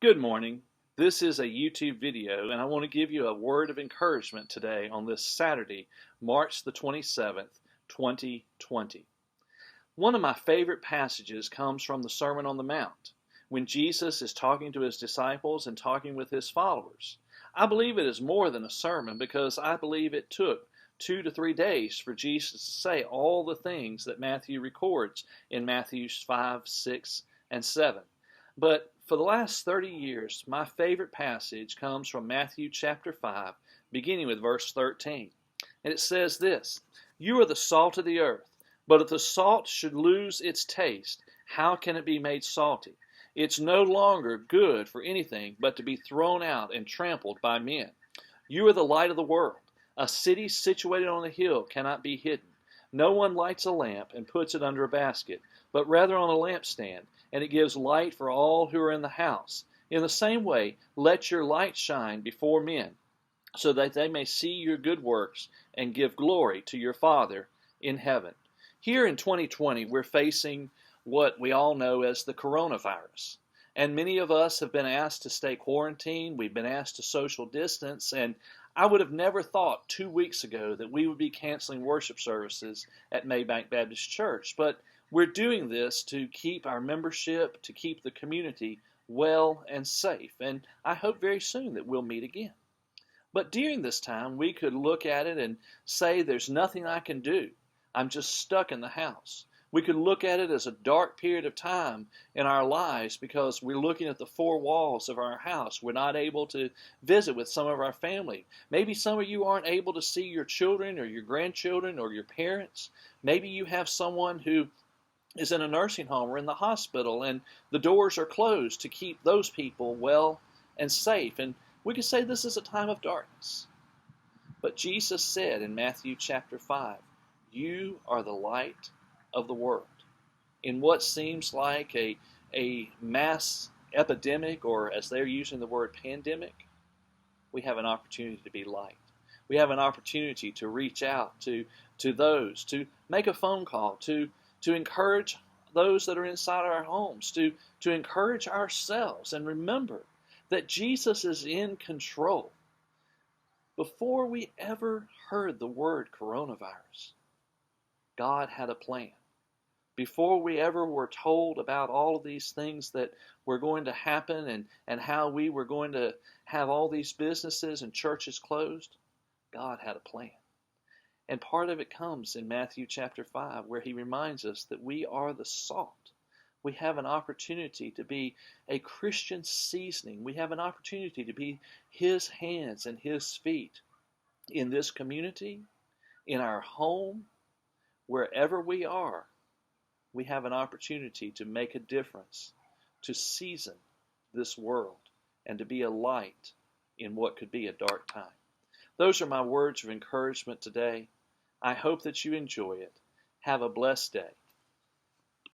Good morning. This is a YouTube video, and I want to give you a word of encouragement today on this Saturday, March the 27th, 2020. One of my favorite passages comes from the Sermon on the Mount, when Jesus is talking to his disciples and talking with his followers. I believe it is more than a sermon because I believe it took 2 to 3 days for Jesus to say all the things that Matthew records in Matthew 5, 6, and 7. But for the last 30 years, my favorite passage comes from Matthew chapter 5, beginning with verse 13. And it says this, "You are the salt of the earth, but if the salt should lose its taste, how can it be made salty? It's no longer good for anything but to be thrown out and trampled by men. You are the light of the world. A city situated on a hill cannot be hidden. No one lights a lamp and puts it under a basket, but rather on a lampstand, and it gives light for all who are in the house. In the same way, let your light shine before men, so that they may see your good works and give glory to your Father in heaven." Here in 2020, we're facing what we all know as the coronavirus. And many of us have been asked to stay quarantined. We've been asked to social distance. And I would have never thought 2 weeks ago that we would be canceling worship services at Maybank Baptist Church. But we're doing this to keep our membership, to keep the community well and safe. And I hope very soon that we'll meet again. But during this time, we could look at it and say, there's nothing I can do. I'm just stuck in the house. We could look at it as a dark period of time in our lives because we're looking at the four walls of our house. We're not able to visit with some of our family. Maybe some of you aren't able to see your children or your grandchildren or your parents. Maybe you have someone who is in a nursing home or in the hospital and the doors are closed to keep those people well and safe. And we could say this is a time of darkness. But Jesus said in Matthew chapter 5, "You are the light of the world." In what seems like a mass epidemic, or as they're using the word pandemic, we have an opportunity to be light. We have an opportunity to reach out to those, to make a phone call, to encourage those that are inside our homes, to encourage ourselves, and remember that Jesus is in control. Before we ever heard the word coronavirus, God had a plan. Before we ever were told about all of these things that were going to happen and how we were going to have all these businesses and churches closed, God had a plan. And part of it comes in Matthew chapter 5, where he reminds us that we are the salt. We have an opportunity to be a Christian seasoning. We have an opportunity to be his hands and his feet in this community, in our home, wherever we are. We have an opportunity to make a difference, to season this world, and to be a light in what could be a dark time. Those are my words of encouragement today. I hope that you enjoy it. Have a blessed day.